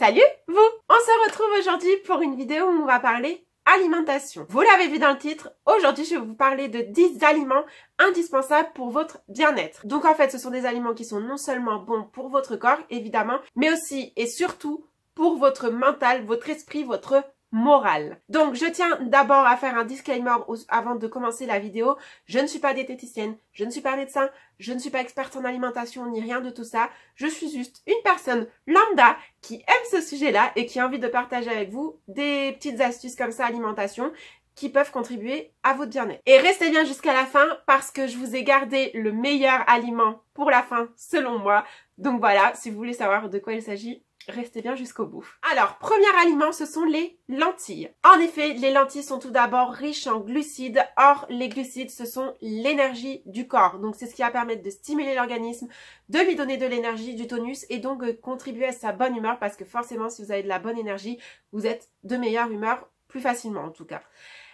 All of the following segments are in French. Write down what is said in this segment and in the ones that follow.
Salut vous! On se retrouve aujourd'hui pour une vidéo où on va parler alimentation. Vous l'avez vu dans le titre, aujourd'hui je vais vous parler de 10 aliments indispensables pour votre bien-être. Donc en fait ce sont des aliments qui sont non seulement bons pour votre corps évidemment, mais aussi et surtout pour votre mental, votre esprit, votre morale. Donc je tiens d'abord à faire un disclaimer avant de commencer la vidéo. Je ne suis pas diététicienne, je ne suis pas médecin, je ne suis pas experte en alimentation ni rien de tout ça. Je suis juste une personne lambda qui aime ce sujet-là et qui a envie de partager avec vous des petites astuces comme ça alimentation qui peuvent contribuer à votre bien-être. Et restez bien jusqu'à la fin parce que je vous ai gardé le meilleur aliment pour la fin selon moi. Donc voilà, si vous voulez savoir de quoi il s'agit, restez bien jusqu'au bout. Alors, premier aliment, ce sont les lentilles. En effet, les lentilles sont tout d'abord riches en glucides. Or, les glucides, ce sont l'énergie du corps. Donc, c'est ce qui va permettre de stimuler l'organisme, de lui donner de l'énergie, du tonus et donc contribuer à sa bonne humeur parce que forcément, si vous avez de la bonne énergie, vous êtes de meilleure humeur plus facilement en tout cas.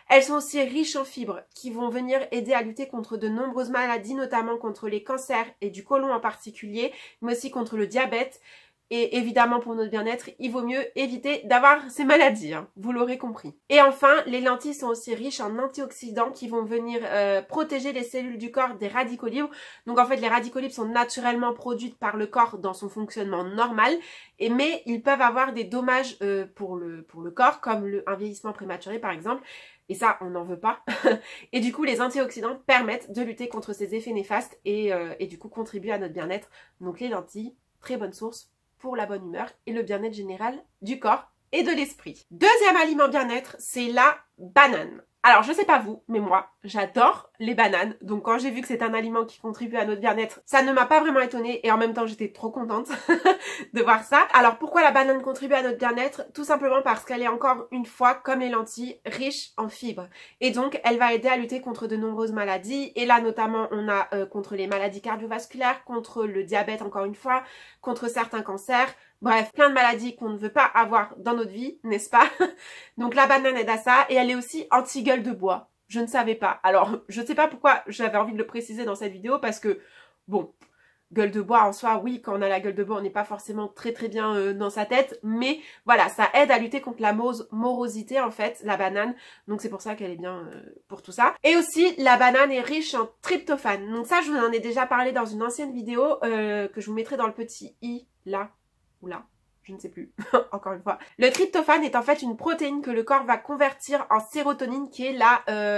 Elles sont aussi riches en fibres qui vont venir aider à lutter contre de nombreuses maladies, notamment contre les cancers et du côlon en particulier, mais aussi contre le diabète. Et évidemment, pour notre bien-être, il vaut mieux éviter d'avoir ces maladies, hein, vous l'aurez compris. Et enfin, les lentilles sont aussi riches en antioxydants qui vont venir protéger les cellules du corps des radicaux libres. Donc en fait, les radicaux libres sont naturellement produits par le corps dans son fonctionnement normal, mais ils peuvent avoir des dommages pour le corps, comme un vieillissement prématuré par exemple. Et ça, on n'en veut pas. Et du coup, les antioxydants permettent de lutter contre ces effets néfastes et du coup contribuer à notre bien-être. Donc les lentilles, très bonne source pour la bonne humeur et le bien-être général du corps et de l'esprit. Deuxième aliment bien-être, c'est la banane. Alors, je sais pas vous, mais moi, j'adore les bananes. Donc, quand j'ai vu que c'est un aliment qui contribue à notre bien-être, ça ne m'a pas vraiment étonnée et en même temps, j'étais trop contente de voir ça. Alors, pourquoi la banane contribue à notre bien-être? Tout simplement parce qu'elle est encore une fois, comme les lentilles, riche en fibres. Et donc, elle va aider à lutter contre de nombreuses maladies. Et là, notamment, on a contre les maladies cardiovasculaires, contre le diabète, encore une fois, contre certains cancers. Bref, plein de maladies qu'on ne veut pas avoir dans notre vie, n'est-ce pas? Donc la banane aide à ça et elle est aussi anti-gueule de bois. Je ne savais pas. Alors, je ne sais pas pourquoi j'avais envie de le préciser dans cette vidéo parce que, bon, gueule de bois en soi, oui, quand on a la gueule de bois, on n'est pas forcément très bien dans sa tête. Mais voilà, ça aide à lutter contre la morosité en fait, la banane. Donc c'est pour ça qu'elle est bien pour tout ça. Et aussi, la banane est riche en tryptophane. Donc ça, je vous en ai déjà parlé dans une ancienne vidéo que je vous mettrai dans le petit i, là. Oula, je ne sais plus, encore une fois. Le tryptophane est en fait une protéine que le corps va convertir en sérotonine qui est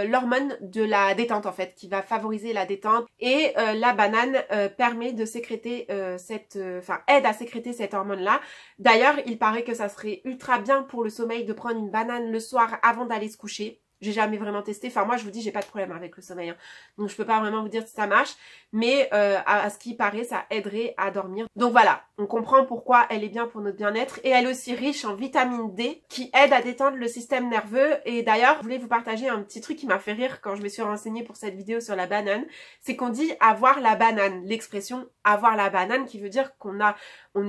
l'hormone de la détente en fait, qui va favoriser la détente. Et la banane permet de sécréter aide à sécréter cette hormone-là. D'ailleurs, il paraît que ça serait ultra bien pour le sommeil de prendre une banane le soir avant d'aller se coucher. J'ai jamais vraiment testé. Enfin, moi, je vous dis, j'ai pas de problème avec le sommeil. Hein. Donc, je peux pas vraiment vous dire si ça marche. Mais à ce qui paraît, ça aiderait à dormir. Donc, voilà. On comprend pourquoi elle est bien pour notre bien-être. Et elle est aussi riche en vitamine D qui aide à détendre le système nerveux. Et d'ailleurs, je voulais vous partager un petit truc qui m'a fait rire quand je me suis renseignée pour cette vidéo sur la banane. C'est qu'on dit avoir la banane. L'expression avoir la banane qui veut dire qu'on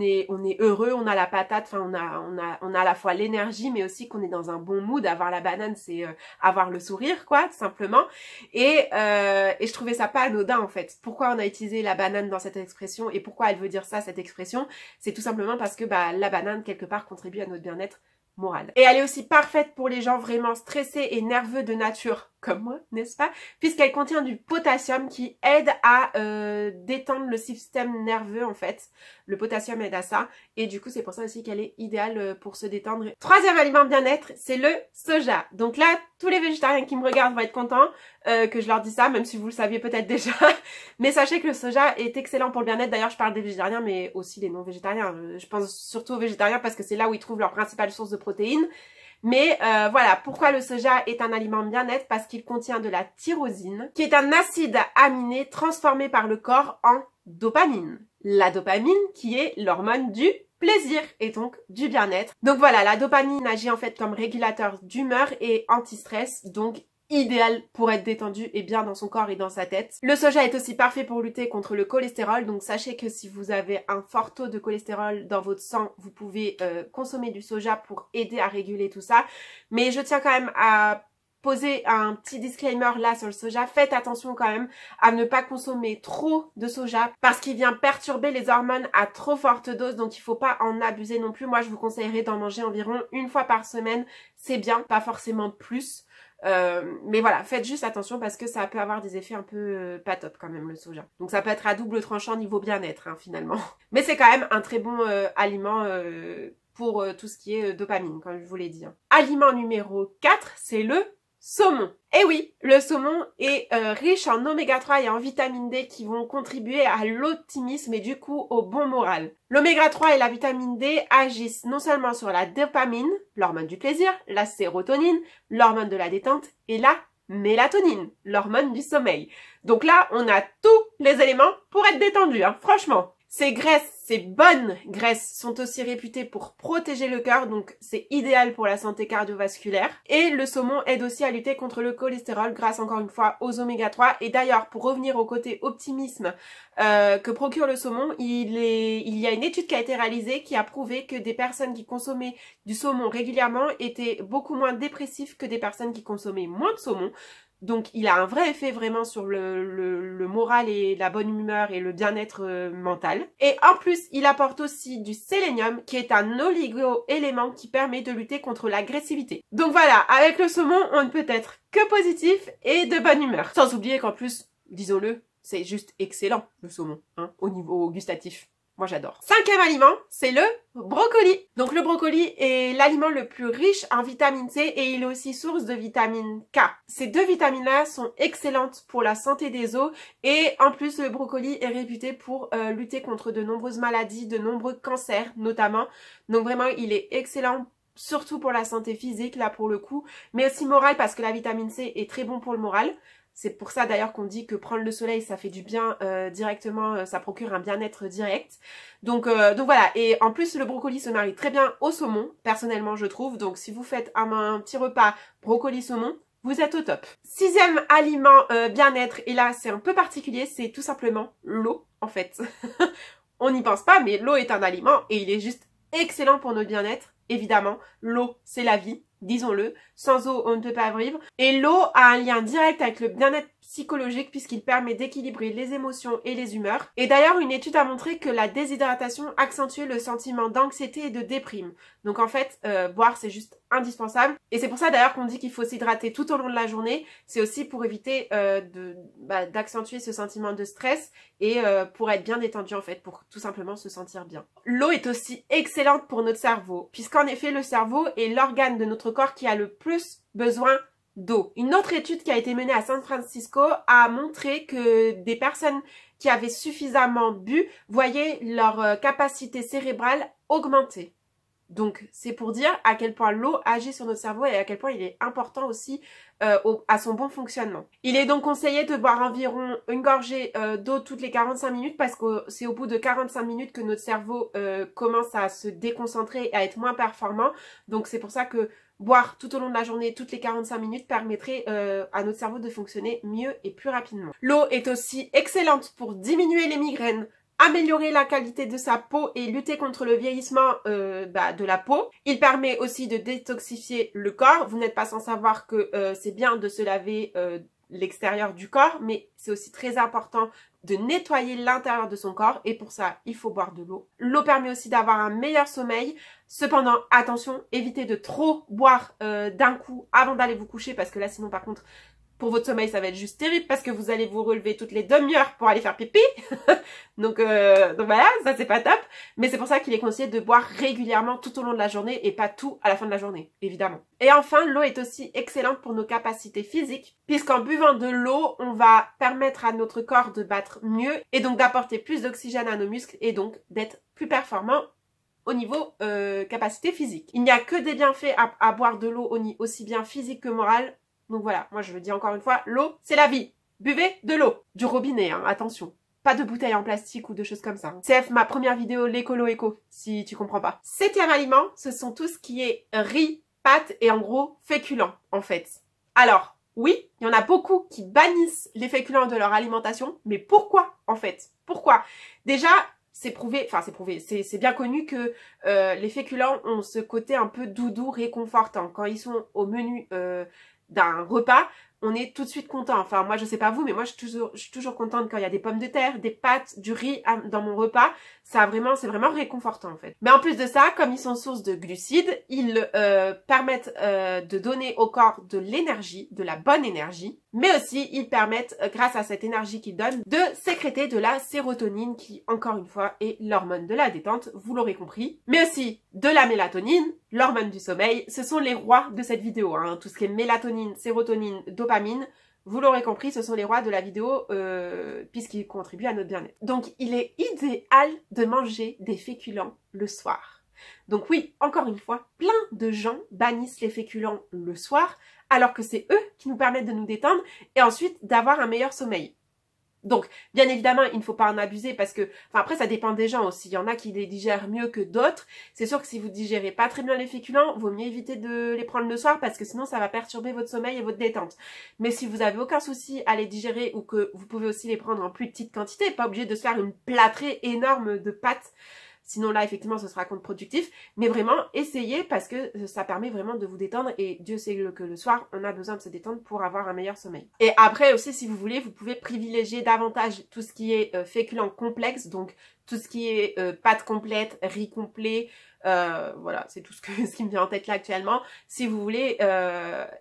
est heureux, on a la patate. Enfin, on a à la fois l'énergie, mais aussi qu'on est dans un bon mood. Avoir la banane, c'est avoir le sourire quoi tout simplement et je trouvais ça pas anodin en fait. Pourquoi on a utilisé la banane dans cette expression et pourquoi elle veut dire ça cette expression? C'est tout simplement parce que la banane quelque part contribue à notre bien-être moral. Et elle est aussi parfaite pour les gens vraiment stressés et nerveux de nature comme moi, n'est-ce pas? Puisqu'elle contient du potassium qui aide à détendre le système nerveux en fait. Le potassium aide à ça et du coup c'est pour ça aussi qu'elle est idéale pour se détendre. Troisième aliment bien-être, c'est le soja. Donc là, tous les végétariens qui me regardent vont être contents que je leur dis ça, même si vous le saviez peut-être déjà. Mais sachez que le soja est excellent pour le bien-être. D'ailleurs, je parle des végétariens, mais aussi des non-végétariens. Je pense surtout aux végétariens parce que c'est là où ils trouvent leur principale source de protéines. Mais voilà, pourquoi le soja est un aliment bien-être? Parce qu'il contient de la tyrosine, qui est un acide aminé transformé par le corps en dopamine. La dopamine qui est l'hormone du plaisir et donc du bien-être. Donc voilà, la dopamine agit en fait comme régulateur d'humeur et anti-stress, donc idéal pour être détendu et bien dans son corps et dans sa tête. Le soja est aussi parfait pour lutter contre le cholestérol, donc sachez que si vous avez un fort taux de cholestérol dans votre sang, vous pouvez consommer du soja pour aider à réguler tout ça. Mais je tiens quand même à poser un petit disclaimer là sur le soja. Faites attention quand même à ne pas consommer trop de soja parce qu'il vient perturber les hormones à trop forte dose, donc il faut pas en abuser non plus. Moi je vous conseillerais d'en manger environ une fois par semaine, c'est bien, pas forcément plus. Mais voilà, faites juste attention parce que ça peut avoir des effets un peu pas top quand même le soja. Donc ça peut être à double tranchant niveau bien-être hein, finalement. Mais c'est quand même un très bon aliment pour tout ce qui est dopamine, comme je vous l'ai dit. Hein. Aliment numéro 4, c'est le saumon. Et oui, le saumon est riche en oméga 3 et en vitamine D qui vont contribuer à l'optimisme et du coup au bon moral. L'oméga 3 et la vitamine D agissent non seulement sur la dopamine, l'hormone du plaisir, la sérotonine, l'hormone de la détente et la mélatonine, l'hormone du sommeil. Donc là, on a tous les éléments pour être détendu, hein, franchement. Ces graisses, ces bonnes graisses sont aussi réputées pour protéger le cœur, donc c'est idéal pour la santé cardiovasculaire. Et le saumon aide aussi à lutter contre le cholestérol grâce encore une fois aux oméga 3. Et d'ailleurs, pour revenir au côté optimisme que procure le saumon, il y a une étude qui a été réalisée qui a prouvé que des personnes qui consommaient du saumon régulièrement étaient beaucoup moins dépressifs que des personnes qui consommaient moins de saumon. Donc il a un vrai effet vraiment sur le moral et la bonne humeur et le bien-être mental. Et en plus, il apporte aussi du sélénium qui est un oligo-élément qui permet de lutter contre l'agressivité. Donc voilà, avec le saumon, on ne peut être que positif et de bonne humeur. Sans oublier qu'en plus, disons-le, c'est juste excellent le saumon, hein, au niveau gustatif. Moi j'adore. Cinquième aliment, c'est le brocoli. Donc le brocoli est l'aliment le plus riche en vitamine C et il est aussi source de vitamine K. Ces deux vitamines-là sont excellentes pour la santé des os et en plus le brocoli est réputé pour lutter contre de nombreuses maladies, de nombreux cancers notamment. Donc vraiment il est excellent surtout pour la santé physique là pour le coup, mais aussi morale parce que la vitamine C est très bon pour le moral. C'est pour ça d'ailleurs qu'on dit que prendre le soleil ça fait du bien directement, ça procure un bien-être direct. Donc voilà, et en plus le brocoli se marie très bien au saumon, personnellement je trouve. Donc si vous faites un petit repas brocoli-saumon, vous êtes au top. Sixième aliment bien-être, et là c'est un peu particulier, c'est tout simplement l'eau en fait. On n'y pense pas mais l'eau est un aliment et il est juste excellent pour notre bien-être. Évidemment, l'eau c'est la vie. Disons-le, sans eau on ne peut pas vivre. Et l'eau a un lien direct avec le bien-être psychologique puisqu'il permet d'équilibrer les émotions et les humeurs. Et d'ailleurs, une étude a montré que la déshydratation accentue le sentiment d'anxiété et de déprime. Donc en fait, boire c'est juste indispensable. Et c'est pour ça d'ailleurs qu'on dit qu'il faut s'hydrater tout au long de la journée. C'est aussi pour éviter d'accentuer ce sentiment de stress et pour être bien détendu en fait, pour tout simplement se sentir bien. L'eau est aussi excellente pour notre cerveau puisqu'en effet le cerveau est l'organe de notre corps qui a le plus besoin d'eau. Une autre étude qui a été menée à San Francisco a montré que des personnes qui avaient suffisamment bu voyaient leur capacité cérébrale augmenter. Donc c'est pour dire à quel point l'eau agit sur notre cerveau et à quel point il est important aussi à son bon fonctionnement. Il est donc conseillé de boire environ une gorgée d'eau toutes les 45 minutes parce que c'est au bout de 45 minutes que notre cerveau commence à se déconcentrer et à être moins performant. Donc c'est pour ça que boire tout au long de la journée, toutes les 45 minutes, permettrait à notre cerveau de fonctionner mieux et plus rapidement. L'eau est aussi excellente pour diminuer les migraines, améliorer la qualité de sa peau et lutter contre le vieillissement de la peau. Il permet aussi de détoxifier le corps. Vous n'êtes pas sans savoir que c'est bien de se laver l'extérieur du corps, mais c'est aussi très important de nettoyer l'intérieur de son corps et pour ça, il faut boire de l'eau. L'eau permet aussi d'avoir un meilleur sommeil. Cependant, attention, évitez de trop boire d'un coup avant d'aller vous coucher parce que là, sinon par contre, pour votre sommeil, ça va être juste terrible parce que vous allez vous relever toutes les demi-heures pour aller faire pipi. donc voilà, ça c'est pas top. Mais c'est pour ça qu'il est conseillé de boire régulièrement tout au long de la journée et pas tout à la fin de la journée, évidemment. Et enfin, l'eau est aussi excellente pour nos capacités physiques puisqu'en buvant de l'eau, on va permettre à notre corps de battre mieux et donc d'apporter plus d'oxygène à nos muscles et donc d'être plus performant au niveau capacité physique. Il n'y a que des bienfaits à boire de l'eau aussi bien physique que morale. Donc voilà, moi je le dis encore une fois, l'eau c'est la vie. Buvez de l'eau. Du robinet, hein, attention. Pas de bouteilles en plastique ou de choses comme ça. CF, ma première vidéo, l'écolo éco, si tu comprends pas. Septième aliment, ce sont tout ce qui est riz, pâtes et en gros féculents en fait. Alors, oui, il y en a beaucoup qui bannissent les féculents de leur alimentation, mais pourquoi en fait? Pourquoi? Déjà, c'est prouvé, c'est bien connu que les féculents ont ce côté un peu doudou réconfortant. Quand ils sont au menu d'un repas, on est tout de suite content. Enfin, moi, je sais pas vous, mais moi, je suis toujours contente quand il y a des pommes de terre, des pâtes, du riz dans mon repas. C'est vraiment réconfortant, en fait. Mais en plus de ça, comme ils sont source de glucides, ils permettent de donner au corps de l'énergie, de la bonne énergie. Mais aussi, ils permettent, grâce à cette énergie qu'ils donnent, de sécréter de la sérotonine, qui, encore une fois, est l'hormone de la détente, vous l'aurez compris. Mais aussi de la mélatonine, l'hormone du sommeil. Ce sont les rois de cette vidéo, hein. Tout ce qui est mélatonine, sérotonine, dopamine, vous l'aurez compris, ce sont les rois de la vidéo puisqu'ils contribuent à notre bien-être. Donc, il est idéal de manger des féculents le soir. Donc oui, encore une fois, plein de gens bannissent les féculents le soir alors que c'est eux qui nous permettent de nous détendre et ensuite d'avoir un meilleur sommeil. Donc, bien évidemment, il ne faut pas en abuser parce que, enfin après, ça dépend des gens aussi. Il y en a qui les digèrent mieux que d'autres. C'est sûr que si vous digérez pas très bien les féculents, vaut mieux éviter de les prendre le soir parce que sinon, ça va perturber votre sommeil et votre détente. Mais si vous avez aucun souci à les digérer ou que vous pouvez aussi les prendre en plus petite quantité, pas obligé de se faire une plâtrée énorme de pâtes. Sinon là, effectivement, ce sera contre-productif. Mais vraiment, essayez parce que ça permet vraiment de vous détendre. Et Dieu sait que le soir, on a besoin de se détendre pour avoir un meilleur sommeil. Et après aussi, si vous voulez, vous pouvez privilégier davantage tout ce qui est féculent complexe. Donc, tout ce qui est pâtes complètes, riz complet. Voilà, c'est tout ce qui me vient en tête là actuellement. Si vous voulez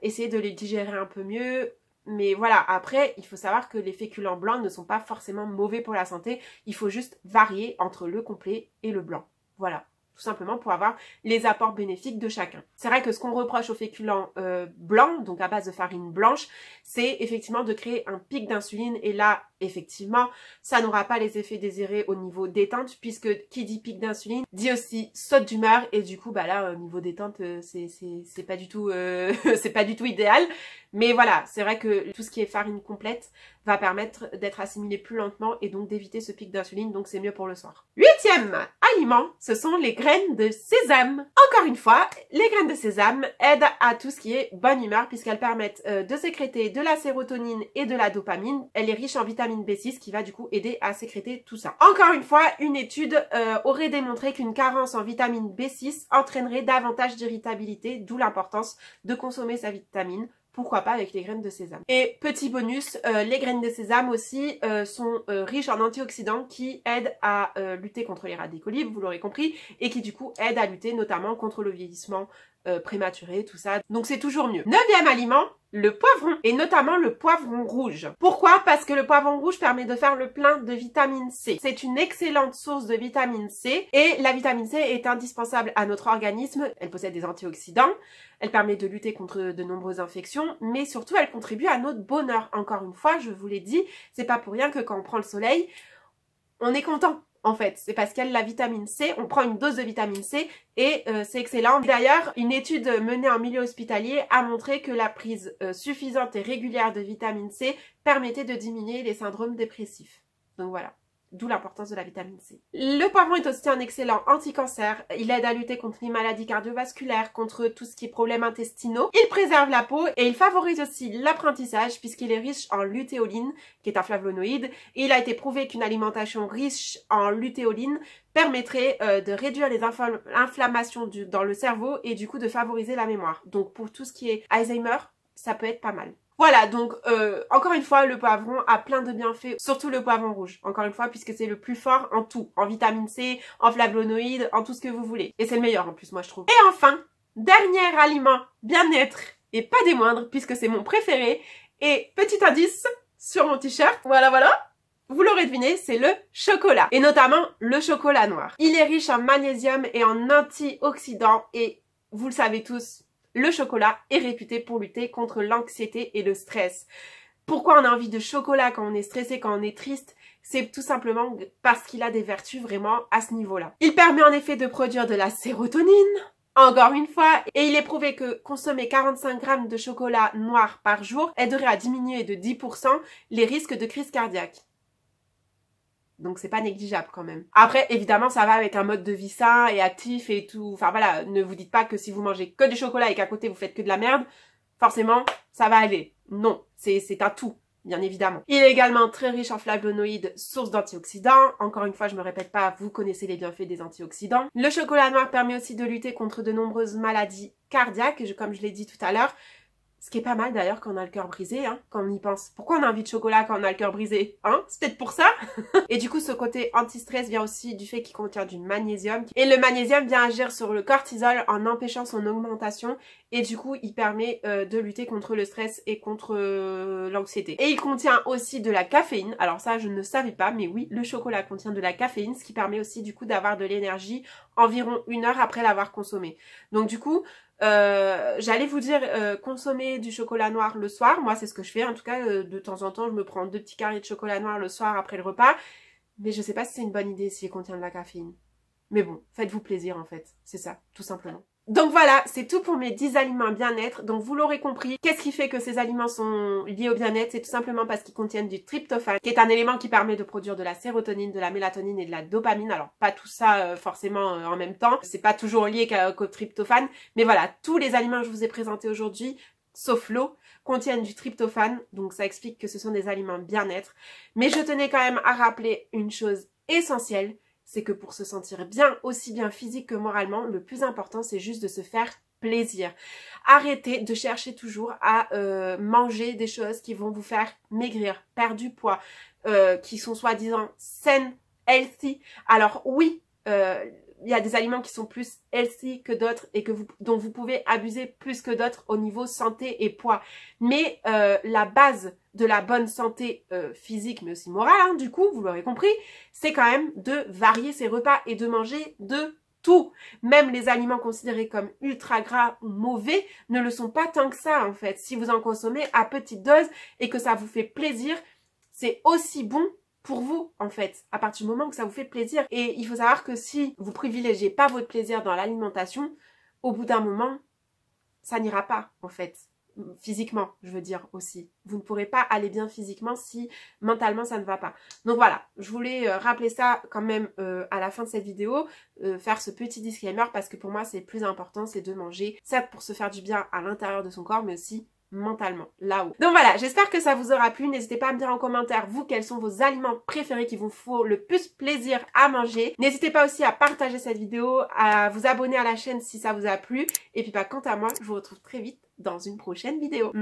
essayer de les digérer un peu mieux. Mais voilà, après, il faut savoir que les féculents blancs ne sont pas forcément mauvais pour la santé. Il faut juste varier entre le complet et le blanc. Voilà, tout simplement pour avoir les apports bénéfiques de chacun. C'est vrai que ce qu'on reproche aux féculents blancs, donc à base de farine blanche, c'est effectivement de créer un pic d'insuline. Et là, effectivement, ça n'aura pas les effets désirés au niveau détente, puisque qui dit pic d'insuline dit aussi saute d'humeur. Et du coup, bah là, au niveau détente, c'est pas du tout, c'est pas du tout idéal. Mais voilà, c'est vrai que tout ce qui est farine complète va permettre d'être assimilé plus lentement et donc d'éviter ce pic d'insuline, donc c'est mieux pour le soir. 8e aliment, ce sont les graines de sésame. Encore une fois, les graines de sésame aident à tout ce qui est bonne humeur puisqu'elles permettent de sécréter de la sérotonine et de la dopamine. Elle est riche en vitamine B6 qui va du coup aider à sécréter tout ça. Encore une fois, une étude aurait démontré qu'une carence en vitamine B6 entraînerait davantage d'irritabilité, d'où l'importance de consommer sa vitamine. Pourquoi pas avec les graines de sésame. Et petit bonus, les graines de sésame aussi sont riches en antioxydants qui aident à lutter contre les radicaux libres, vous l'aurez compris, et qui du coup aident à lutter notamment contre le vieillissement prématuré, tout ça. Donc c'est toujours mieux. 9e aliment, le poivron, et notamment le poivron rouge. Pourquoi? Parce que le poivron rouge permet de faire le plein de vitamine C. C'est une excellente source de vitamine C, et la vitamine C est indispensable à notre organisme. Elle possède des antioxydants, elle permet de lutter contre de nombreuses infections, mais surtout elle contribue à notre bonheur. Encore une fois, je vous l'ai dit, c'est pas pour rien que quand on prend le soleil, on est content. En fait, c'est parce qu'il y a la vitamine C, on prend une dose de vitamine C et c'est excellent. D'ailleurs, une étude menée en milieu hospitalier a montré que la prise suffisante et régulière de vitamine C permettait de diminuer les syndromes dépressifs. Donc voilà. D'où l'importance de la vitamine C. Le poivron est aussi un excellent anti-cancer. Il aide à lutter contre les maladies cardiovasculaires, contre tout ce qui est problèmes intestinaux. Il préserve la peau et il favorise aussi l'apprentissage puisqu'il est riche en lutéoline, qui est un flavonoïde. Et il a été prouvé qu'une alimentation riche en lutéoline permettrait de réduire les inflammations dans le cerveau et du coup de favoriser la mémoire. Donc pour tout ce qui est Alzheimer, ça peut être pas mal. Voilà, donc encore une fois, le poivron a plein de bienfaits, surtout le poivron rouge, encore une fois, puisque c'est le plus fort en tout, en vitamine C, en flavonoïdes, en tout ce que vous voulez. Et c'est le meilleur en plus, moi je trouve. Et enfin, dernier aliment bien-être, et pas des moindres, puisque c'est mon préféré, et petit indice sur mon t-shirt, voilà, vous l'aurez deviné, c'est le chocolat, et notamment le chocolat noir. Il est riche en magnésium et en antioxydants, et vous le savez tous, le chocolat est réputé pour lutter contre l'anxiété et le stress. Pourquoi on a envie de chocolat quand on est stressé, quand on est triste? C'est tout simplement parce qu'il a des vertus vraiment à ce niveau-là. Il permet en effet de produire de la sérotonine, encore une fois, et il est prouvé que consommer 45 grammes de chocolat noir par jour aiderait à diminuer de 10% les risques de crise cardiaque. Donc c'est pas négligeable quand même. Après, évidemment, ça va avec un mode de vie sain et actif et tout. Enfin voilà, ne vous dites pas que si vous mangez que du chocolat et qu'à côté vous faites que de la merde, forcément, ça va aller. Non, c'est un tout, bien évidemment. Il est également très riche en flavonoïdes, source d'antioxydants. Encore une fois, je me répète pas, vous connaissez les bienfaits des antioxydants. Le chocolat noir permet aussi de lutter contre de nombreuses maladies cardiaques, comme je l'ai dit tout à l'heure. Ce qui est pas mal d'ailleurs quand on a le cœur brisé, hein, quand on y pense. Pourquoi on a envie de chocolat quand on a le cœur brisé, hein? C'est peut-être pour ça. Et du coup, ce côté anti-stress vient aussi du fait qu'il contient du magnésium. Et le magnésium vient agir sur le cortisol en empêchant son augmentation. Et du coup, il permet de lutter contre le stress et contre l'anxiété. Et il contient aussi de la caféine. Alors ça, je ne savais pas, mais oui, le chocolat contient de la caféine, ce qui permet aussi du coup d'avoir de l'énergie environ 1 heure après l'avoir consommé. Donc du coup, j'allais vous dire consommer du chocolat noir le soir. Moi, c'est ce que je fais. En tout cas, de temps en temps, je me prends 2 petits carrés de chocolat noir le soir après le repas. Mais je sais pas si c'est une bonne idée s'il contient de la caféine. Mais bon, faites-vous plaisir en fait. C'est ça, tout simplement. Donc voilà, c'est tout pour mes 10 aliments bien-être. Donc vous l'aurez compris, qu'est-ce qui fait que ces aliments sont liés au bien-être? C'est tout simplement parce qu'ils contiennent du tryptophane, qui est un élément qui permet de produire de la sérotonine, de la mélatonine et de la dopamine. Alors pas tout ça forcément en même temps, c'est pas toujours lié qu'au tryptophane. Mais voilà, tous les aliments que je vous ai présentés aujourd'hui, sauf l'eau, contiennent du tryptophane. Donc ça explique que ce sont des aliments bien-être. Mais je tenais quand même à rappeler une chose essentielle, c'est que pour se sentir bien, aussi bien physique que moralement, le plus important, c'est juste de se faire plaisir. Arrêtez de chercher toujours à manger des choses qui vont vous faire maigrir, perdre du poids, qui sont soi-disant saines, healthy. Alors oui, il y a des aliments qui sont plus healthy que d'autres et dont vous pouvez abuser plus que d'autres au niveau santé et poids. Mais la base de la bonne santé physique mais aussi morale, hein, du coup, vous l'aurez compris, c'est quand même de varier ses repas et de manger de tout. Même les aliments considérés comme ultra gras ou mauvais ne le sont pas tant que ça en fait. Si vous en consommez à petite dose et que ça vous fait plaisir, c'est aussi bon pour vous, en fait, à partir du moment que ça vous fait plaisir. Et il faut savoir que si vous privilégiez pas votre plaisir dans l'alimentation, au bout d'un moment, ça n'ira pas, en fait. Physiquement, je veux dire aussi. Vous ne pourrez pas aller bien physiquement si mentalement ça ne va pas. Donc voilà, je voulais rappeler ça quand même à la fin de cette vidéo, faire ce petit disclaimer parce que pour moi c'est le plus important, c'est de manger, certes pour se faire du bien à l'intérieur de son corps, mais aussi mentalement, là-haut. Donc voilà, j'espère que ça vous aura plu. N'hésitez pas à me dire en commentaire, vous, quels sont vos aliments préférés qui vous font le plus plaisir à manger. N'hésitez pas aussi à partager cette vidéo, à vous abonner à la chaîne si ça vous a plu. Et puis bah, quant à moi, je vous retrouve très vite dans une prochaine vidéo.